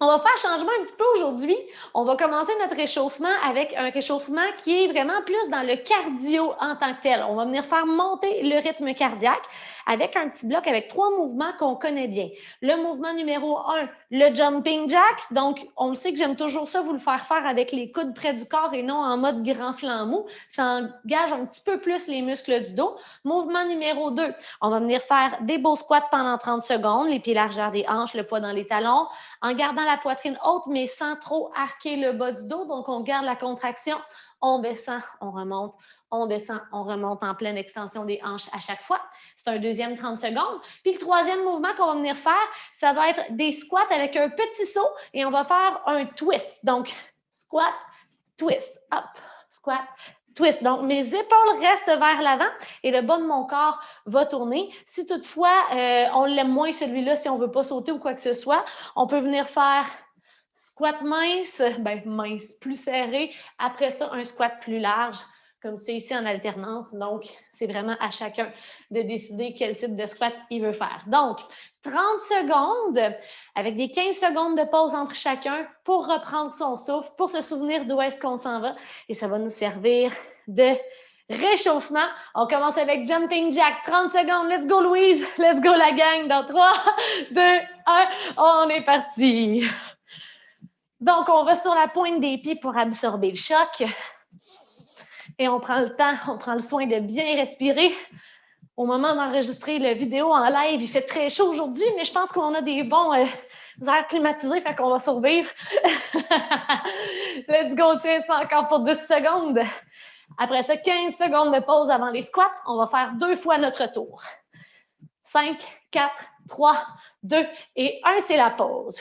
On va faire changement un petit peu aujourd'hui. On va commencer notre réchauffement avec un réchauffement qui est vraiment plus dans le cardio en tant que tel. On va venir faire monter le rythme cardiaque avec un petit bloc avec 3 mouvements qu'on connaît bien. Le mouvement numéro 1, le jumping jack. Donc, on le sait que j'aime toujours ça, vous le faire avec les coudes près du corps et non en mode grand flanc mou. Ça engage un petit peu plus les muscles du dos. Mouvement numéro 2, on va venir faire des beaux squats pendant 30 secondes, les pieds largeur des hanches, le poids dans les talons, en gardant la poitrine haute, mais sans trop arquer le bas du dos. Donc, on garde la contraction, on descend, on remonte, on descend, on remonte en pleine extension des hanches à chaque fois. C'est un deuxième 30 secondes. Puis le troisième mouvement qu'on va venir faire, ça va être des squats avec un petit saut et on va faire un twist. Donc, squat, twist, up, squat, twist. Donc, mes épaules restent vers l'avant et le bas de mon corps va tourner. Si toutefois, on l'aime moins celui-là, si on ne veut pas sauter ou quoi que ce soit, on peut venir faire squat mince, mince, plus serré. Après ça, un squat plus large, comme c'est ici en alternance. Donc, c'est vraiment à chacun de décider quel type de squat il veut faire. Donc, 30 secondes avec des 15 secondes de pause entre chacun pour reprendre son souffle, pour se souvenir d'où est-ce qu'on s'en va. Et ça va nous servir de réchauffement. On commence avec jumping jack. 30 secondes. Let's go, Louise. Let's go, la gang. Dans 3, 2, 1. On est parti. Donc, on va sur la pointe des pieds pour absorber le choc. Et on prend le temps, on prend le soin de bien respirer. Au moment d'enregistrer la vidéo en live, il fait très chaud aujourd'hui, mais je pense qu'on a des bons airs climatisés, fait qu'on va survivre. Let's go, tiens, ça encore pour 10 secondes. Après ça, 15 secondes de pause avant les squats. On va faire 2 fois notre tour. 5, 4, 3, 2 et 1, c'est la pause.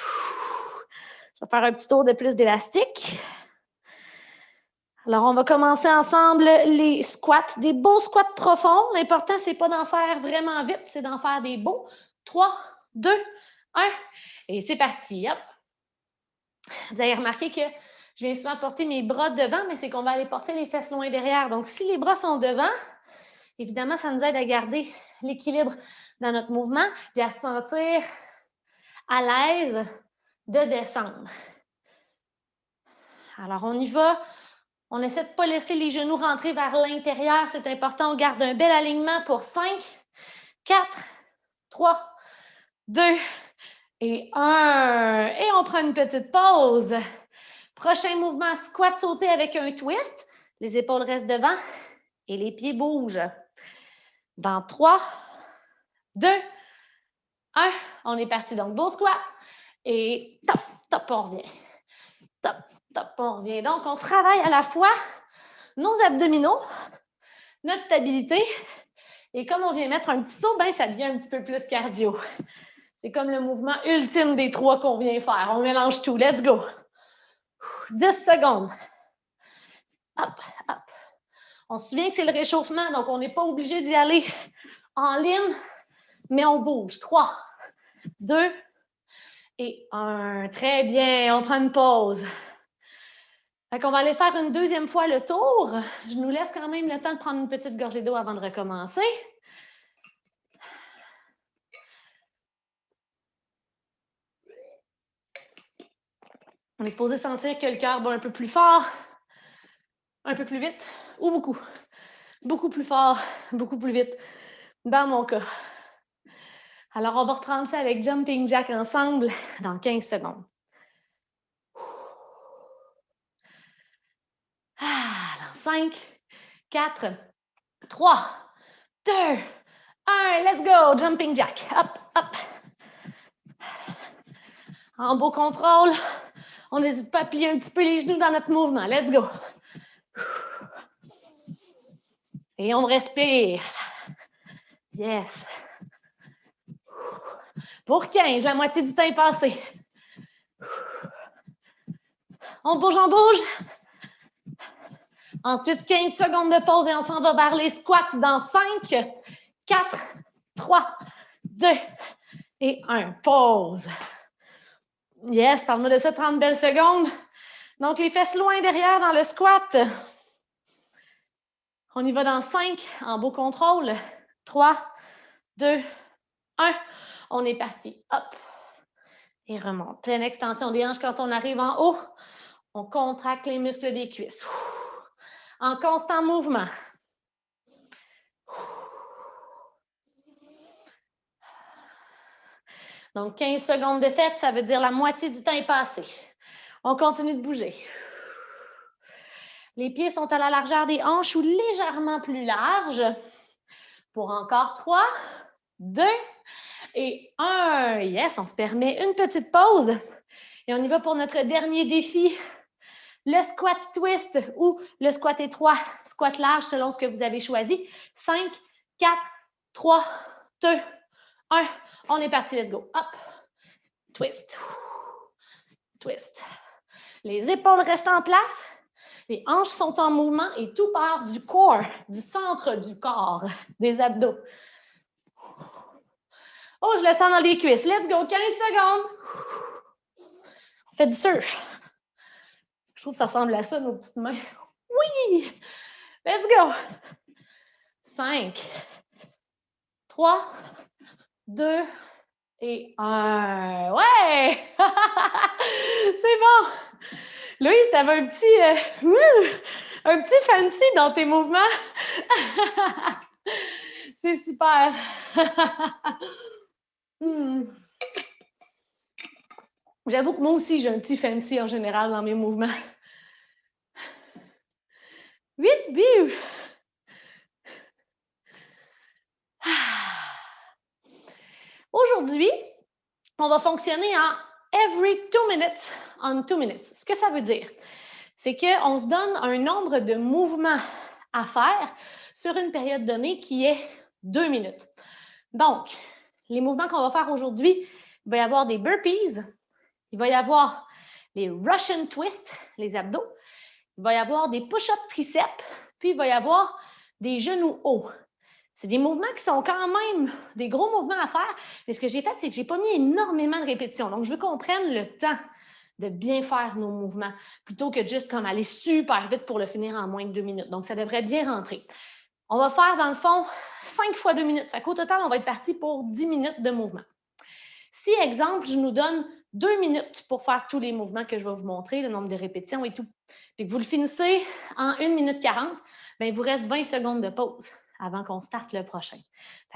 Je vais faire un petit tour de plus d'élastique. Alors, on va commencer ensemble les squats, des beaux squats profonds. L'important, c'est pas d'en faire vraiment vite, c'est d'en faire des beaux. 3, 2, 1, et c'est parti. Hop. Vous avez remarqué que je viens souvent porter mes bras devant, mais c'est qu'on va aller porter les fesses loin derrière. Donc, si les bras sont devant, évidemment, ça nous aide à garder l'équilibre dans notre mouvement et à se sentir à l'aise de descendre. Alors, on y va. On essaie de ne pas laisser les genoux rentrer vers l'intérieur. C'est important. On garde un bel alignement pour 5, 4, 3, 2 et 1. Et on prend une petite pause. Prochain mouvement, squat sauté avec un twist. Les épaules restent devant et les pieds bougent. Dans 3, 2, 1. On est parti. Donc, beau squat. Et top, top, on revient. Top, top, on revient. Donc, on travaille à la fois nos abdominaux, notre stabilité, et comme on vient mettre un petit saut, ben, ça devient un petit peu plus cardio. C'est comme le mouvement ultime des 3 qu'on vient faire. On mélange tout. Let's go. 10 secondes. Hop, hop. On se souvient que c'est le réchauffement, donc on n'est pas obligé d'y aller en ligne, mais on bouge. 3, 2 et 1. Très bien. On prend une pause. Fait qu'on va aller faire une deuxième fois le tour. Je nous laisse quand même le temps de prendre une petite gorgée d'eau avant de recommencer. On est supposé sentir que le cœur bat un peu plus fort, un peu plus vite ou beaucoup. Beaucoup plus fort, beaucoup plus vite, dans mon cas. Alors, on va reprendre ça avec Jumping Jack ensemble dans 15 secondes. Dans 5, 4, 3, 2, 1, let's go! Jumping Jack. Hop, hop. En beau contrôle, on n'hésite pas à plier un petit peu les genoux dans notre mouvement. Let's go! Et on respire. Yes. Pour 15, la moitié du temps est passé. On bouge, on bouge. Ensuite, 15 secondes de pause et on s'en va vers les squats dans 5, 4, 3, 2 et 1. Pause. Yes, parle-moi de ça 30 belles secondes. Donc, les fesses loin derrière dans le squat. On y va dans 5, en beau contrôle. 3, 2, 1. On est parti. Hop. Et remonte. Pleine extension des hanches quand on arrive en haut. On contracte les muscles des cuisses. En constant mouvement. Donc, 15 secondes de fête, ça veut dire la moitié du temps est passé. On continue de bouger. Les pieds sont à la largeur des hanches ou légèrement plus larges. Pour encore 3, 2 et 1. Yes, on se permet une petite pause. Et on y va pour notre dernier défi. Le squat twist ou le squat étroit, squat large selon ce que vous avez choisi. 5, 4, 3, 2, 1. On est parti, let's go. Hop. Twist. Twist. Les épaules restent en place. Les hanches sont en mouvement et tout part du corps, du centre du corps, des abdos. Oh, je le sens dans les cuisses. Let's go. 15 secondes. On fait du surf. Je trouve que ça ressemble à ça, nos petites mains. Oui! Let's go! 5, 3, 2 et 1. Ouais! C'est bon! Louise, tu avais un petit fancy dans tes mouvements. C'est super. J'avoue que moi aussi, j'ai un petit fancy en général dans mes mouvements. 8 buts. Aujourd'hui, on va fonctionner en every 2 minutes on 2 minutes. Ce que ça veut dire, c'est qu'on se donne un nombre de mouvements à faire sur une période donnée qui est 2 minutes. Donc, les mouvements qu'on va faire aujourd'hui, il va y avoir des burpees, il va y avoir les Russian twists, les abdos, il va y avoir des push-ups triceps, puis il va y avoir des genoux hauts. C'est des mouvements qui sont quand même des gros mouvements à faire, mais ce que j'ai fait, c'est que je n'ai pas mis énormément de répétitions. Donc, je veux qu'on prenne le temps de bien faire nos mouvements, plutôt que juste comme aller super vite pour le finir en moins de 2 minutes. Donc, ça devrait bien rentrer. On va faire, dans le fond, 5 fois 2 minutes. Fait qu'au total, on va être parti pour 10 minutes de mouvement. Si, exemple, je nous donne 2 minutes pour faire tous les mouvements que je vais vous montrer, le nombre de répétitions et tout, puis que vous le finissez en 1 minute 40, bien, il vous reste 20 secondes de pause avant qu'on starte le prochain.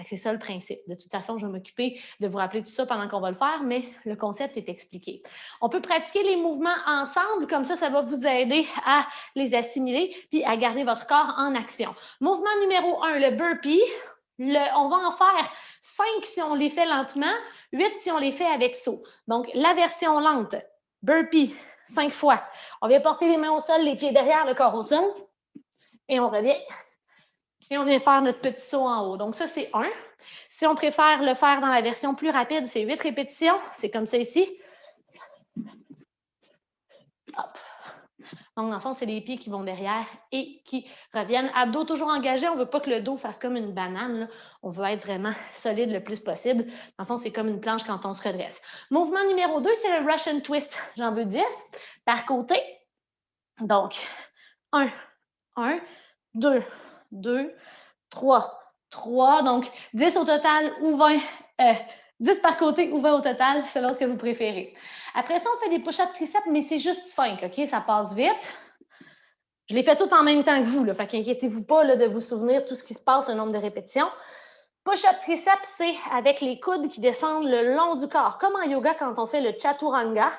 C'est ça le principe. De toute façon, je vais m'occuper de vous rappeler tout ça pendant qu'on va le faire, mais le concept est expliqué. On peut pratiquer les mouvements ensemble, comme ça va vous aider à les assimiler puis à garder votre corps en action. Mouvement numéro 1, le burpee. On va en faire 5 si on les fait lentement, 8 si on les fait avec saut. Donc, la version lente, burpee, 5 fois. On vient porter les mains au sol, les pieds derrière, le corps au sol, et on revient. Et on vient faire notre petit saut en haut. Donc, ça, c'est 1. Si on préfère le faire dans la version plus rapide, c'est 8 répétitions. C'est comme ça ici. Hop. Donc, dans le fond, c'est les pieds qui vont derrière et qui reviennent. Abdos toujours engagés. On ne veut pas que le dos fasse comme une banane, là. On veut être vraiment solide le plus possible. Dans le fond, c'est comme une planche quand on se redresse. Mouvement numéro 2, c'est le Russian twist. J'en veux 10 par côté. Donc, 1, 1, 2, 2, 3, 3. Donc, 10 au total ou 20. 10 par côté ou 20 au total, selon ce que vous préférez. Après ça, on fait des push-ups triceps, mais c'est juste 5, OK? Ça passe vite. Je les fais toutes en même temps que vous, là. Fait qu'inquiétez-vous pas là, de vous souvenir tout ce qui se passe, le nombre de répétitions. Push-up triceps, c'est avec les coudes qui descendent le long du corps. Comme en yoga, quand on fait le chaturanga,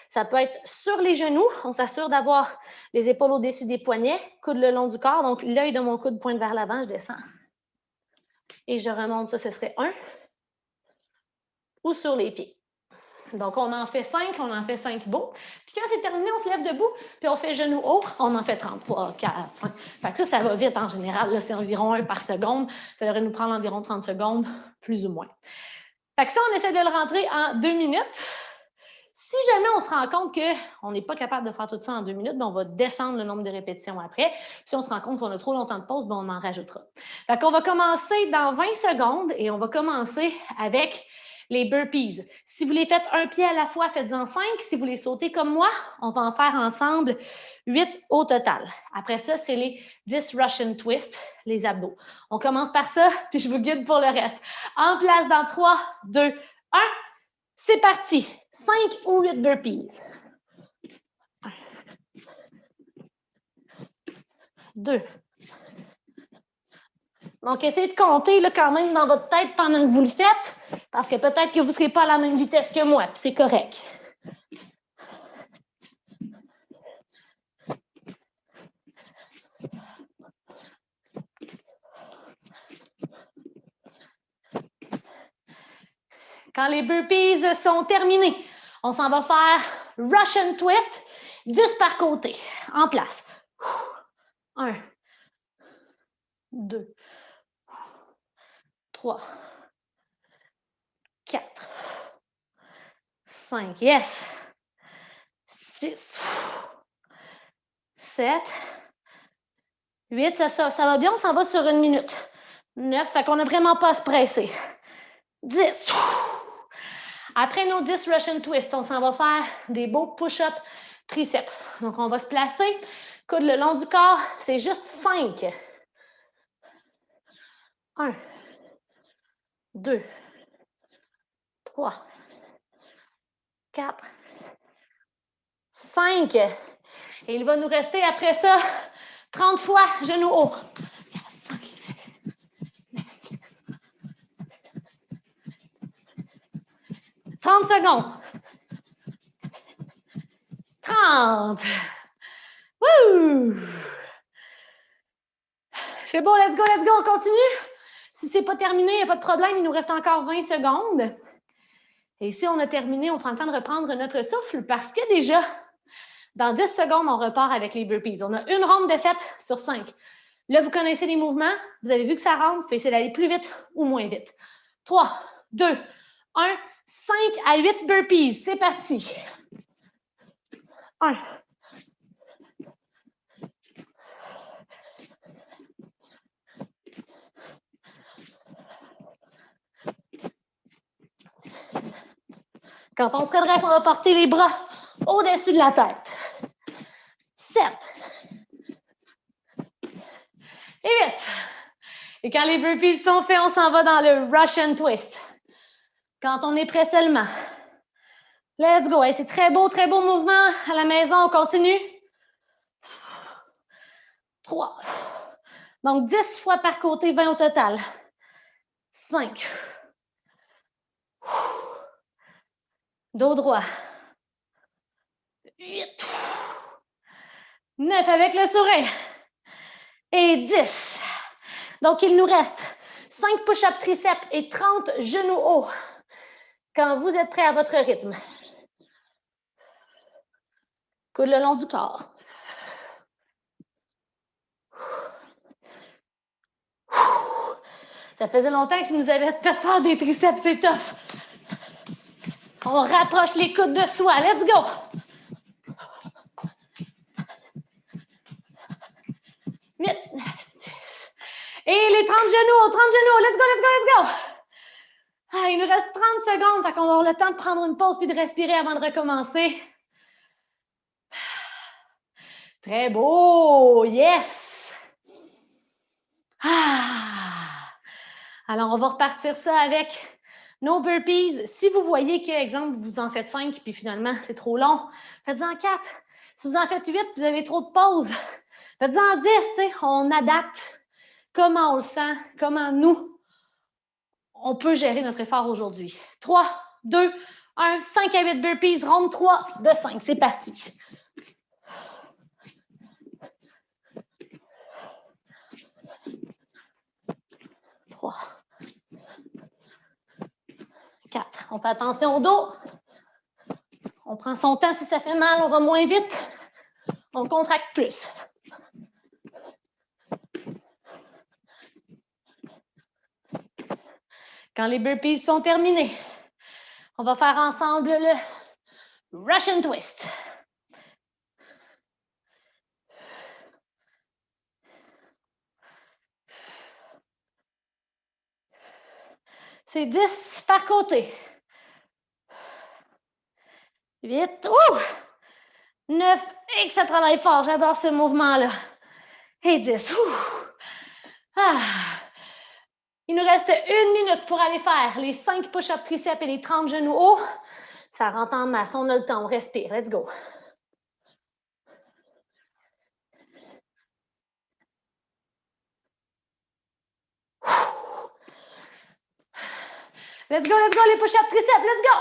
ça peut être sur les genoux. On s'assure d'avoir les épaules au-dessus des poignets, coude le long du corps. Donc, l'œil de mon coude pointe vers l'avant, je descends. Et je remonte, ça, ce serait 1. Ou sur les pieds. Donc, on en fait 5, on en fait 5 beaux. Puis quand c'est terminé, on se lève debout, puis on fait genoux haut, on en fait 33, 4, 5. Fait que ça va vite en général. C'est environ 1 par seconde. Ça devrait nous prendre environ 30 secondes, plus ou moins. Fait que ça, on essaie de le rentrer en 2 minutes. Si jamais on se rend compte qu'on n'est pas capable de faire tout ça en 2 minutes, bien, on va descendre le nombre de répétitions après. Si on se rend compte qu'on a trop longtemps de pause, bien, on en rajoutera. Fait qu'on va commencer dans 20 secondes et on va commencer avec les burpees. Si vous les faites un pied à la fois, faites-en 5. Si vous les sautez comme moi, on va en faire ensemble 8 au total. Après ça, c'est les 10 Russian twists, les abdos. On commence par ça, puis je vous guide pour le reste. En place dans 3, 2, 1. C'est parti. 5 ou 8 burpees. 1, 2. Donc, essayez de compter là, quand même dans votre tête pendant que vous le faites, parce que peut-être que vous ne serez pas à la même vitesse que moi, puis c'est correct. Quand les burpees sont terminés, on s'en va faire Russian twist, 10 par côté, en place. 1, 2, 3, 4, 5, yes, 6, 7, 8, ça va bien, on s'en va sur 1 minute. 9, fait qu'on n'a vraiment pas à se presser. 10. Après nos 10 Russian twists, on s'en va faire des beaux push-ups triceps. Donc, on va se placer, coude le long du corps, c'est juste 5. 1, 2, 3, 4, 5. Et il va nous rester après ça 30 fois genoux hauts. 5, 6, 30 secondes. 30. Wouh! C'est beau, let's go, on continue. Si ce n'est pas terminé, il n'y a pas de problème, il nous reste encore 20 secondes. Et si on a terminé, on prend le temps de reprendre notre souffle parce que déjà, dans 10 secondes, on repart avec les burpees. On a une ronde de fête sur 5. Là, vous connaissez les mouvements. Vous avez vu que ça rentre. Faut essayer d'aller plus vite ou moins vite. 3, 2, 1, 5 à 8 burpees. C'est parti. 1. 'Quand on se redresse, on va porter les bras au-dessus de la tête. 7. Et 8. Et quand les burpees sont faits, on s'en va dans le Russian twist. Quand on est prêt seulement. Let's go. Hey, c'est très beau mouvement. À la maison, on continue. 3. Donc, 10 fois par côté, 20 au total. 5. Dos droit. 8. 9 avec le sourire. Et 10. Donc, il nous reste 5 push-ups triceps et 30 genoux hauts. Quand vous êtes prêts à votre rythme. Coude le long du corps. Ça faisait longtemps que je nous avais fait faire des triceps, c'est tough. On rapproche les coudes de soi. Let's go! Et les 30 genoux, 30 genoux. Let's go! Ah, il nous reste 30 secondes, fait qu'on va avoir le temps de prendre une pause puis de respirer avant de recommencer. Très beau! Yes! Alors, on va repartir ça avec nos burpees. Si vous voyez que, exemple, vous en faites 5 puis finalement, c'est trop long, faites-en 4. Si vous en faites 8 vous avez trop de pauses, faites-en 10. On adapte comment on le sent, comment nous, on peut gérer notre effort aujourd'hui. 3, 2, 1, 5 à 8 burpees, ronde 3 de 5. C'est parti. 3, 4. On fait attention au dos. On prend son temps. Si ça fait mal, on va moins vite. On contracte plus. Quand les burpees sont terminés, on va faire ensemble le Russian twist. C'est 10 par côté. 8. 9. Et que ça travaille fort. J'adore ce mouvement-là. Et 10. Il nous reste 1 minute pour aller faire les 5 push-ups triceps et les 30 genoux hauts. Ça rentre en masse, on a le temps, on respire. Let's go. Let's go, les push-ups triceps, let's go!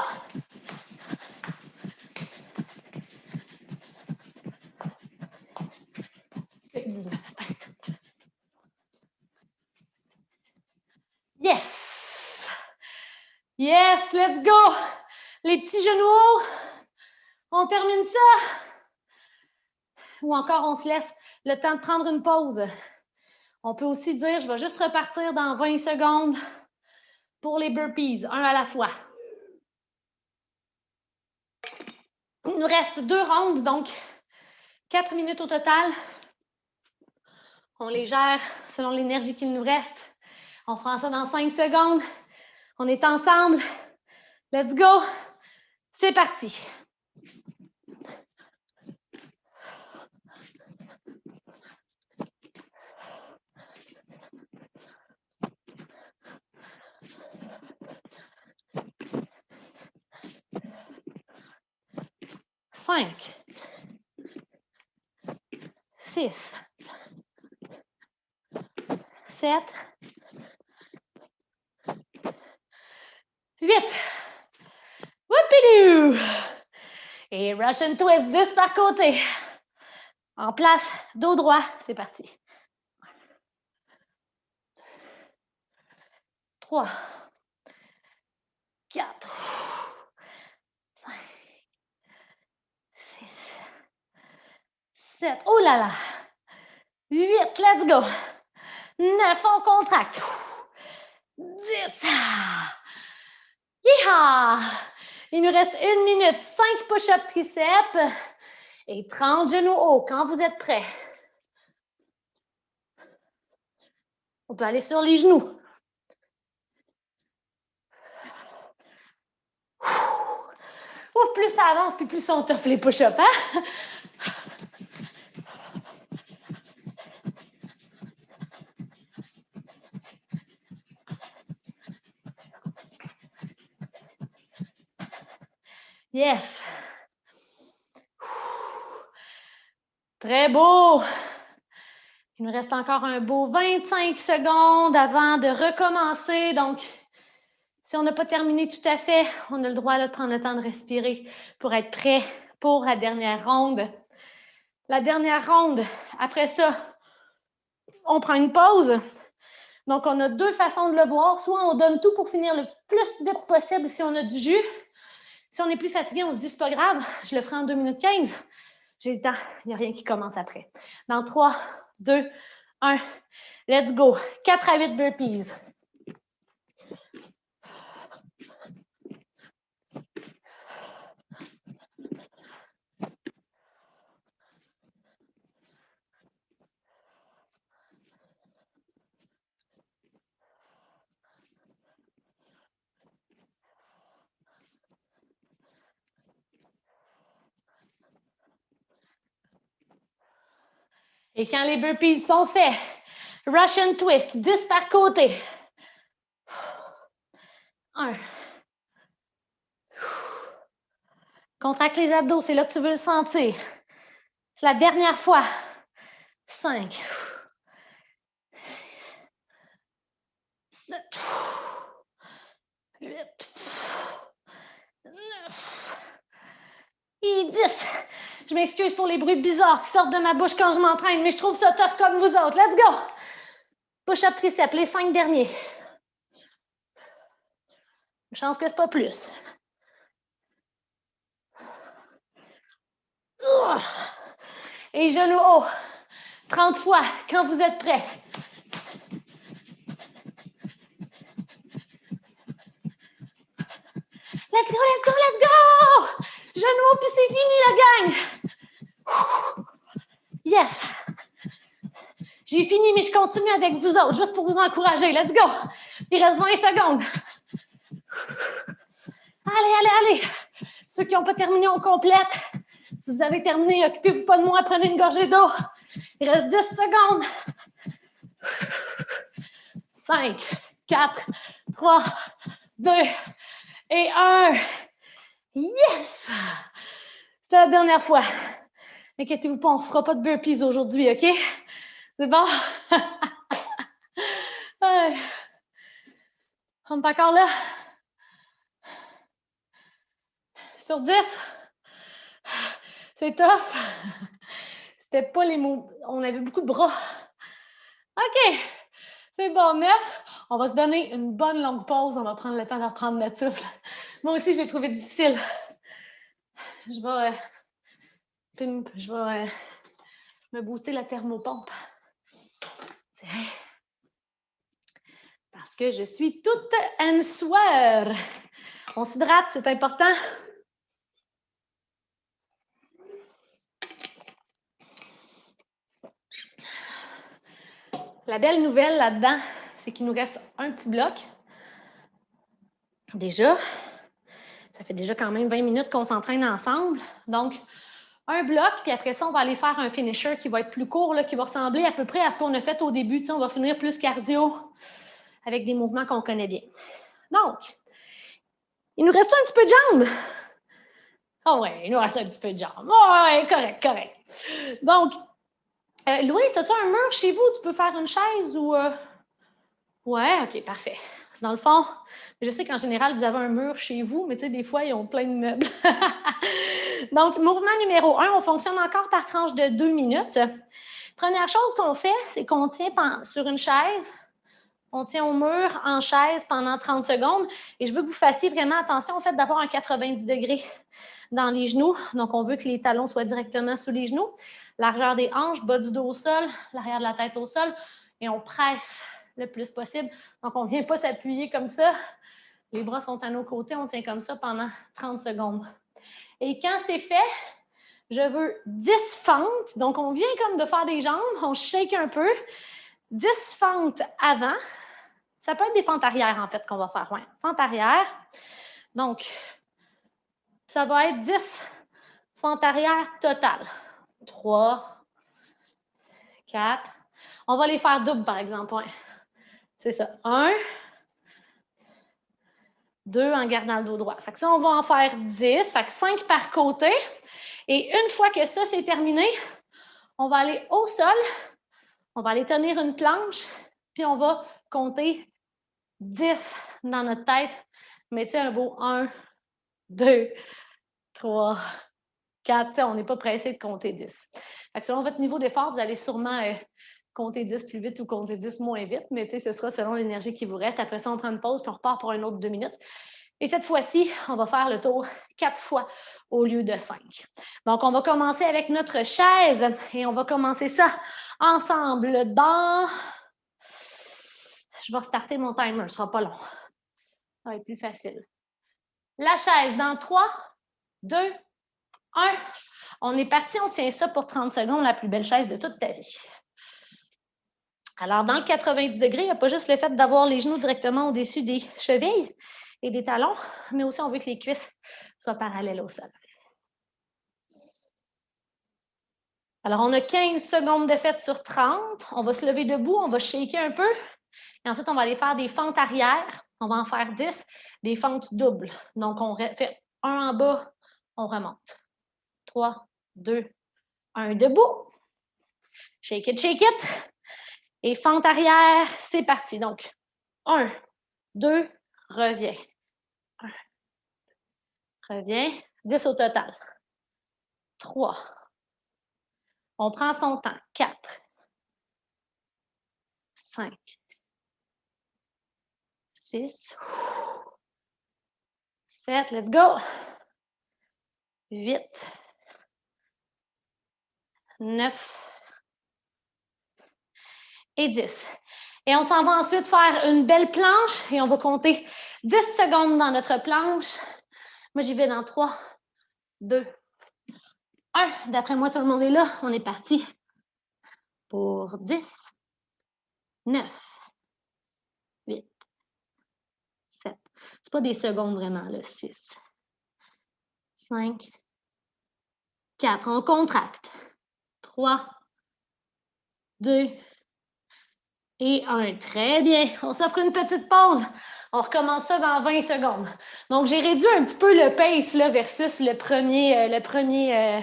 Yes! Yes, let's go! Les petits genoux hauts. On termine ça. Ou encore, on se laisse le temps de prendre une pause. On peut aussi dire, je vais juste repartir dans 20 secondes pour les burpees, un à la fois. Il nous reste 2 rondes, donc 4 minutes au total. On les gère selon l'énergie qu'il nous reste. On fera ça dans 5 secondes. On est ensemble. Let's go. C'est parti. Cinq, 6, 7, 8. Whoopidoo! Et Russian twist, 10 par côté. En place, dos droit, c'est parti. 3, 4, 5, 6, 7. Oh là là! 8, let's go. 9, on contracte. 10. Yeehaw! Il nous reste 1 minute. 5 push-ups triceps et 30 genoux hauts quand vous êtes prêts. On peut aller sur les genoux. Ouf, plus ça avance, puis plus on t'offre les push-ups, hein? Yes. Très beau. Il nous reste encore un beau 25 secondes avant de recommencer. Donc, si on n'a pas terminé tout à fait, on a le droit là, de prendre le temps de respirer pour être prêt pour la dernière ronde. La dernière ronde, après ça, on prend une pause. Donc, on a 2 façons de le voir. Soit on donne tout pour finir le plus vite possible si on a du jus. Si on est plus fatigué, on se dit, c'est pas grave, je le ferai en 2 minutes 15. J'ai le temps, il n'y a rien qui commence après. Dans 3, 2, 1, let's go. 4 à 8 burpees. Et quand les burpees sont faits, Russian twist, 10 par côté. 1. Contracte les abdos, c'est là que tu veux le sentir. C'est la dernière fois. 5. 6. 7. 8. 9. Et 10. Je m'excuse pour les bruits bizarres qui sortent de ma bouche quand je m'entraîne, mais je trouve ça tough comme vous autres. Let's go! Push-up triceps, les 5 derniers. Une chance que c'est pas plus. Et genoux hauts. 30 fois quand vous êtes prêts. Let's go, let's go, let's go! Genoux hauts, puis c'est fini la gang! Yes! J'ai fini, mais je continue avec vous autres, juste pour vous encourager. Let's go! Il reste 20 secondes. Allez, allez, allez! Ceux qui n'ont pas terminé, on complète. Si vous avez terminé, occupez-vous pas de moi, prenez une gorgée d'eau. Il reste 10 secondes. 5, 4, 3, 2 et 1. Yes! C'est la dernière fois. Inquiétez-vous pas, on ne fera pas de burpees aujourd'hui, OK? C'est bon? On est encore là? Sur 10? C'est tough. C'était pas les mots. On avait beaucoup de bras. OK. C'est bon, 9. On va se donner une bonne longue pause. On va prendre le temps de reprendre notre souffle. Moi aussi, je l'ai trouvé difficile. Je vais me booster la thermopompe. Parce que je suis toute en sueur. On s'hydrate, c'est important. La belle nouvelle là-dedans, c'est qu'il nous reste un petit bloc. Déjà, ça fait déjà quand même 20 minutes qu'on s'entraîne ensemble. Donc, un bloc, puis après ça, on va aller faire un finisher qui va être plus court, là, qui va ressembler à peu près à ce qu'on a fait au début. On va finir plus cardio avec des mouvements qu'on connaît bien. Donc, il nous reste un petit peu de jambes. Ah ouais, il nous reste un petit peu de jambes. Oh, ouais, correct, correct. Donc, Louise, as-tu un mur chez vous? Tu peux faire une chaise ou... Ouais, OK, parfait. C'est dans le fond, je sais qu'en général, vous avez un mur chez vous, mais tu sais, des fois, ils ont plein de meubles. Donc, mouvement numéro 1, on fonctionne encore par tranche de 2 minutes. Première chose qu'on fait, c'est qu'on tient sur une chaise, on tient au mur en chaise pendant 30 secondes. Et je veux que vous fassiez vraiment attention au fait d'avoir un 90 degrés dans les genoux. Donc, on veut que les talons soient directement sous les genoux. Largeur des hanches, bas du dos au sol, l'arrière de la tête au sol. Et on presse le plus possible. Donc, on ne vient pas s'appuyer comme ça. Les bras sont à nos côtés. On tient comme ça pendant 30 secondes. Et quand c'est fait, je veux 10 fentes. Donc, on vient comme de faire des jambes. On shake un peu. 10 fentes avant. Ça peut être des fentes arrière, en fait, qu'on va faire. Ouais, fentes arrière. Donc, ça va être 10 fentes arrière totales. 3, 4. On va les faire doubles, par exemple. Ouais. C'est ça. 1, 2 en gardant le dos droit. Fait que ça, on va en faire 10. Fait que 5 par côté. Et une fois que ça, c'est terminé, on va aller au sol. On va aller tenir une planche. Puis on va compter 10 dans notre tête. Mettez un beau 1, 2, 3, 4. On n'est pas pressé de compter 10. Fait que selon votre niveau d'effort, vous allez sûrement compter 10 plus vite ou compter 10 moins vite, mais ce sera selon l'énergie qui vous reste. Après ça, on prend une pause puis on repart pour un autre 2 minutes. Et cette fois-ci, on va faire le tour 4 fois au lieu de 5. Donc, on va commencer avec notre chaise et on va commencer ça ensemble dans... Je vais restarter mon timer, ce ne sera pas long. Ça va être plus facile. La chaise dans 3, 2, 1. On est parti, on tient ça pour 30 secondes, la plus belle chaise de toute ta vie. Alors, dans le 90 degrés, il n'y a pas juste le fait d'avoir les genoux directement au-dessus des chevilles et des talons, mais aussi on veut que les cuisses soient parallèles au sol. Alors, on a 15 secondes de fête sur 30. On va se lever debout, on va shaker un peu. Et ensuite, on va aller faire des fentes arrière. On va en faire 10, des fentes doubles. Donc, on fait un en bas, on remonte. 3, 2, 1, debout. Shake it. Et fente arrière, c'est parti. Donc, 1, 2, reviens. 1, reviens. 10 au total. 3. On prend son temps. 4, 5, 6, 7, let's go. 8, 9 et 10. Et on s'en va ensuite faire une belle planche et on va compter 10 secondes dans notre planche. Moi, j'y vais dans 3, 2, 1. D'après moi, tout le monde est là. On est parti pour 10, 9, 8, 7. C'est pas des secondes vraiment, là. 6, 5, 4. On contracte. 3, 2, Et 1. Très bien. On s'offre une petite pause. On recommence ça dans 20 secondes. Donc, j'ai réduit un petit peu le pace là, versus le premier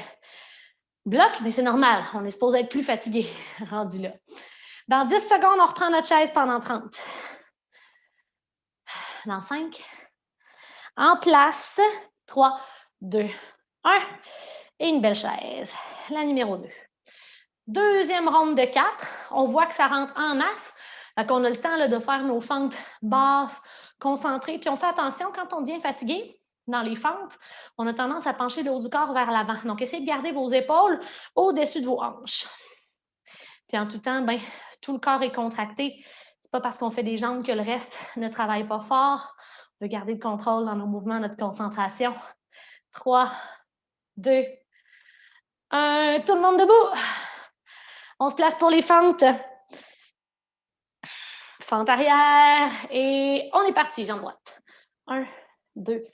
bloc, mais c'est normal. On est supposé être plus fatigué rendu là. Dans 10 secondes, on reprend notre chaise pendant 30. Dans 5. En place. 3, 2, 1. Et une belle chaise. La numéro 2. Deuxième ronde de 4. On voit que ça rentre en masse. Donc, on a le temps là, de faire nos fentes basses, concentrées. Puis on fait attention, quand on devient fatigué, dans les fentes, on a tendance à pencher le haut du corps vers l'avant. Donc, essayez de garder vos épaules au-dessus de vos hanches. Puis en tout temps, ben, tout le corps est contracté. C'est pas parce qu'on fait des jambes que le reste ne travaille pas fort. On veut garder le contrôle dans nos mouvements, notre concentration. 3, 2, 1. Tout le monde debout. On se place pour les fentes. Fente arrière. Et on est parti, jambe droite. 1, 2,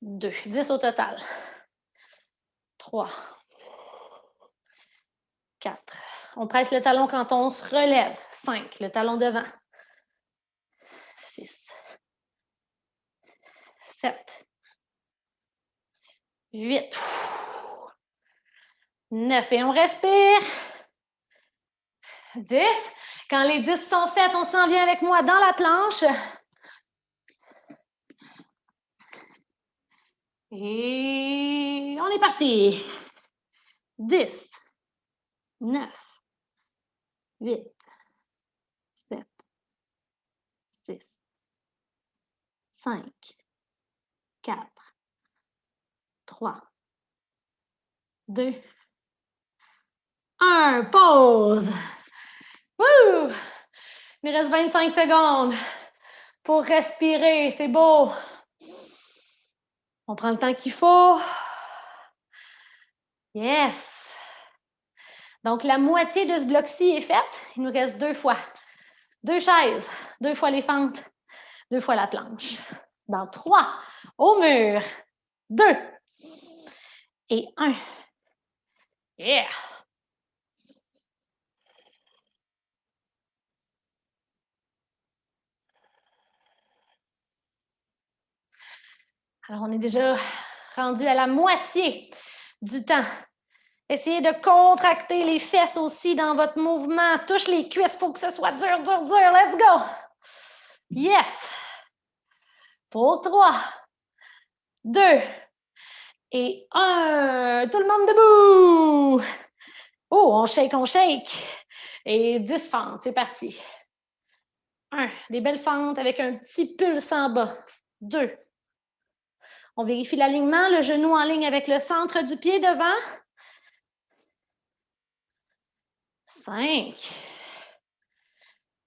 2. 10 au total. 3, 4. On presse le talon quand on se relève. 5. Le talon devant. 6. 7. 8. 9. Et on respire. 10. Quand les 10 sont faites, on s'en vient avec moi dans la planche. Et on est parti. 10, 9, 8, 7, 6, 5, 4, 3, 2, 1. Pause. Wouh! Il nous reste 25 secondes pour respirer. C'est beau. On prend le temps qu'il faut. Yes! Donc, la moitié de ce bloc-ci est faite. Il nous reste 2 fois. 2 chaises, 2 fois les fentes, 2 fois la planche. Dans 3, au mur. 2 et 1. Yeah! Alors, on est déjà rendu à la moitié du temps. Essayez de contracter les fesses aussi dans votre mouvement. Touche les cuisses, il faut que ce soit dur, dur, dur. Let's go! Yes! Pour 3, 2 et 1. Tout le monde debout! Oh, on shake, on shake. Et 10 fentes, c'est parti. 1. Des belles fentes avec un petit pulse en bas. 2. On vérifie l'alignement, le genou en ligne avec le centre du pied devant. 5.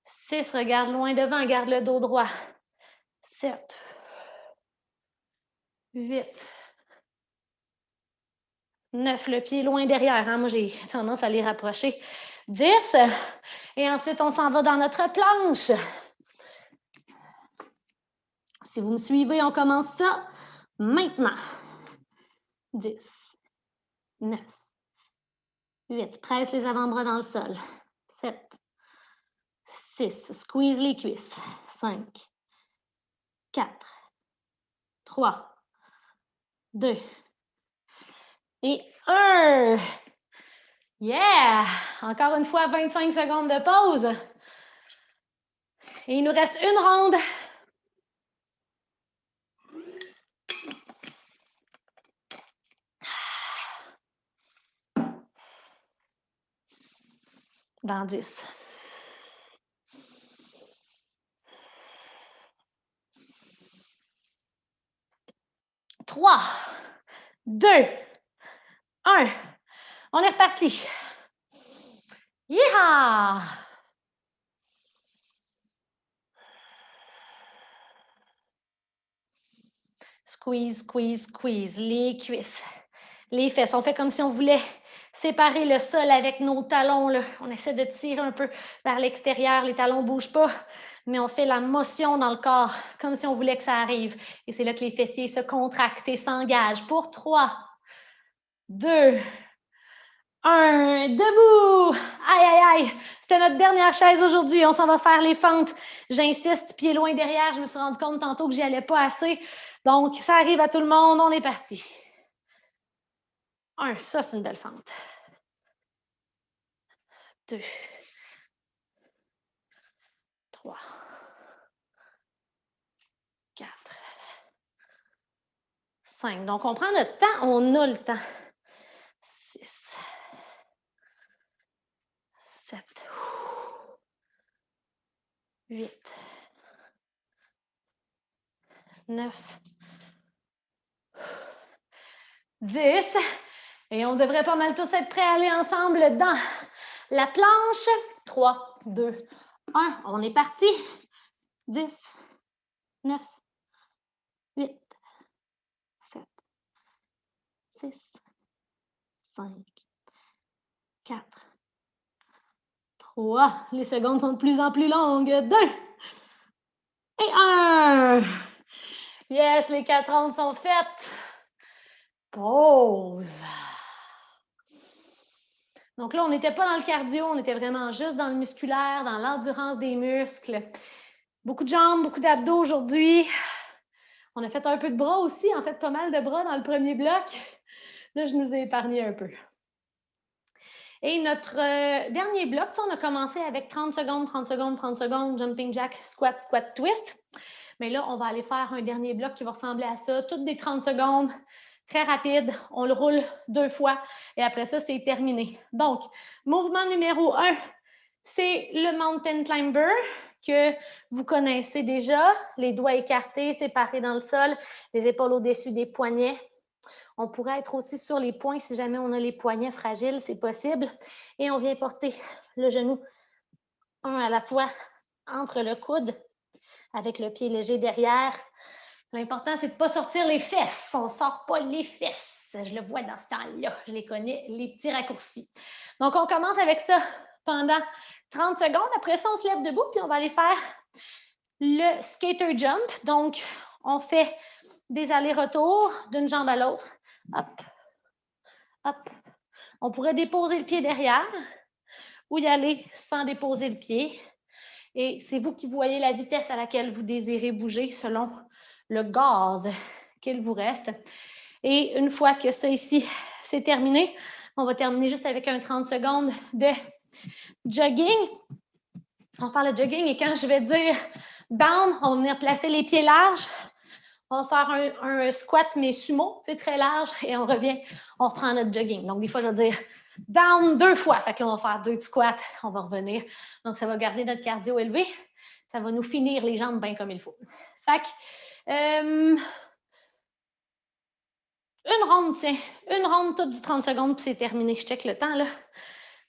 6, regarde loin devant, garde le dos droit. 7. 8. 9, le pied loin derrière. Hein? Moi, j'ai tendance à les rapprocher. 10. Et ensuite, on s'en va dans notre planche. Si vous me suivez, on commence ça maintenant. 10. 9. 8. Presse les avant-bras dans le sol. 7. 6. Squeeze les cuisses. 5. 4. 3. 2. Et 1. Yeah! Encore une fois, 25 secondes de pause. Et il nous reste une ronde. Dans 10. 3, 2, 1. On est reparti. Yeehaw! Squeeze, squeeze, squeeze. Les cuisses, les fesses. On fait comme si on voulait séparer le sol avec nos talons. Là. On essaie de tirer un peu vers l'extérieur. Les talons ne bougent pas, mais on fait la motion dans le corps, comme si on voulait que ça arrive. Et c'est là que les fessiers se contractent et s'engagent. Pour 3, 2, 1, debout. Aïe, aïe, aïe. C'était notre dernière chaise aujourd'hui. On s'en va faire les fentes. J'insiste, pieds loin derrière. Je me suis rendu compte tantôt que j'y allais pas assez. Donc, ça arrive à tout le monde. On est parti. 1, ça, c'est une belle fente. 2, 3, 4, 5. Donc, on prend notre temps. On a le temps. 6, 7, 8, 9, 10. Et on devrait pas mal tous être prêts à aller ensemble dans la planche. 3, 2, 1. On est parti. 10, 9, 8, 7, 6, 5, 4, 3. Les secondes sont de plus en plus longues. 2 et 1. Yes, les 4 rondes sont faites. Pause. Donc là, on n'était pas dans le cardio, on était vraiment juste dans le musculaire, dans l'endurance des muscles. Beaucoup de jambes, beaucoup d'abdos aujourd'hui. On a fait un peu de bras aussi, en fait, pas mal de bras dans le premier bloc. Là, je nous ai épargné un peu. Et notre dernier bloc, on a commencé avec 30 secondes, 30 secondes, 30 secondes, jumping jack, squat, squat, twist. Mais là, on va aller faire un dernier bloc qui va ressembler à ça, toutes des 30 secondes, très rapide. On le roule 2 fois et après ça, c'est terminé. Donc, mouvement numéro 1, c'est le Mountain Climber que vous connaissez déjà. Les doigts écartés, séparés dans le sol, les épaules au-dessus des poignets. On pourrait être aussi sur les poings si jamais on a les poignets fragiles, c'est possible. Et on vient porter le genou un à la fois entre le coude avec le pied léger derrière. L'important, c'est de ne pas sortir les fesses. On ne sort pas les fesses. Je le vois dans ce temps-là. Je les connais, les petits raccourcis. Donc, on commence avec ça pendant 30 secondes. Après ça, on se lève debout puis on va aller faire le skater jump. Donc, on fait des allers-retours d'une jambe à l'autre. Hop, hop. On pourrait déposer le pied derrière ou y aller sans déposer le pied. Et c'est vous qui voyez la vitesse à laquelle vous désirez bouger selon le gaz qu'il vous reste. Et une fois que ça ici, c'est terminé, on va terminer juste avec un 30 secondes de jogging. On va faire le jogging et quand je vais dire down, on va venir placer les pieds larges. On va faire un squat, mais sumo, c'est très large, et on revient, on reprend notre jogging. Donc, des fois, je vais dire down 2 fois. Fait que là, on va faire 2 de squat, on va revenir. Donc, ça va garder notre cardio élevé. Ça va nous finir les jambes bien comme il faut. Fait que, une ronde, tiens. Une ronde, toute du 30 secondes, puis c'est terminé. Je check le temps, là.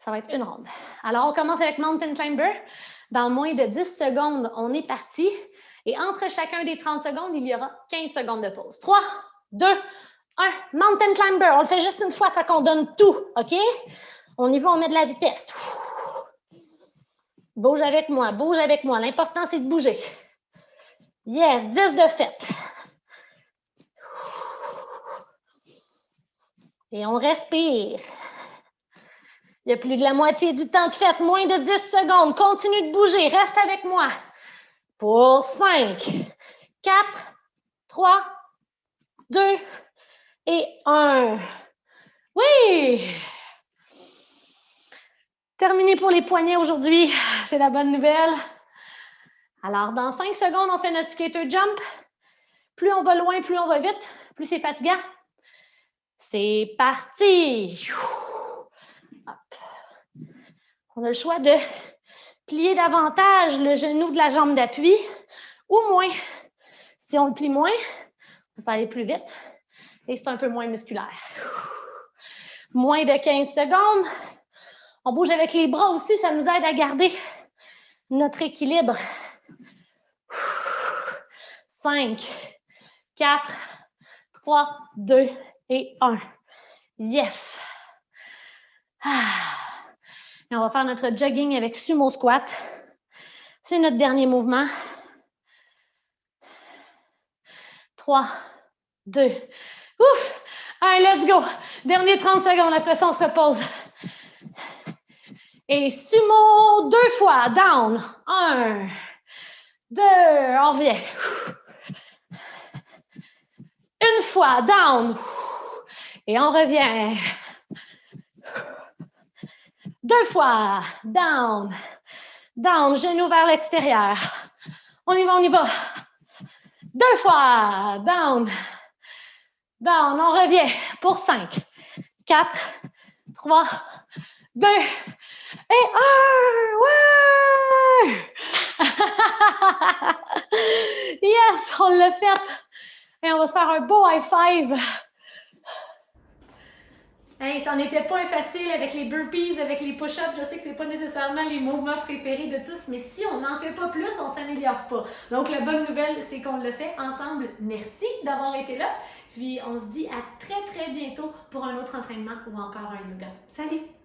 Ça va être une ronde. Alors, on commence avec Mountain Climber. Dans moins de 10 secondes, on est parti. Et entre chacun des 30 secondes, il y aura 15 secondes de pause. 3, 2, 1. Mountain Climber. On le fait juste une fois, fait qu'on donne tout, OK? On y va, on met de la vitesse. Bouge avec moi, bouge avec moi. L'important, c'est de bouger. Yes, 10 de fait. Et on respire. Il y a plus de la moitié du temps de fête, moins de 10 secondes. Continue de bouger, reste avec moi. Pour 5, 4, 3, 2 et 1. Oui! Terminé pour les poignets aujourd'hui. C'est la bonne nouvelle. Alors, dans 5 secondes, on fait notre skater jump. Plus on va loin, plus on va vite, plus c'est fatigant. C'est parti! Hop. On a le choix de plier davantage le genou de la jambe d'appui ou moins. Si on le plie moins, on peut aller plus vite et c'est un peu moins musculaire. Moins de 15 secondes. On bouge avec les bras aussi, ça nous aide à garder notre équilibre. 5, 4, 3, 2 et 1. Yes! Et on va faire notre jogging avec sumo squat. C'est notre dernier mouvement. 3, 2, ouf! Allez, let's go! Dernier 30 secondes, après ça, on se repose. Et sumo 2 fois. Down. 1, 2, on revient. Une fois. Down. Et on revient. 2 fois. Down. Down. Genou vers l'extérieur. On y va, on y va. 2 fois. Down. Down. On revient pour 5, 4, 3, 2 et 1. Ouais! Yes, on l'a fait. Et on va se faire un beau high five. Hey, ça n'était pas facile avec les burpees, avec les push-ups. Je sais que c'est pas nécessairement les mouvements préférés de tous, mais si on n'en fait pas plus, on s'améliore pas. Donc la bonne nouvelle, c'est qu'on le fait ensemble. Merci d'avoir été là. Puis on se dit à très très bientôt pour un autre entraînement ou encore un yoga. Salut!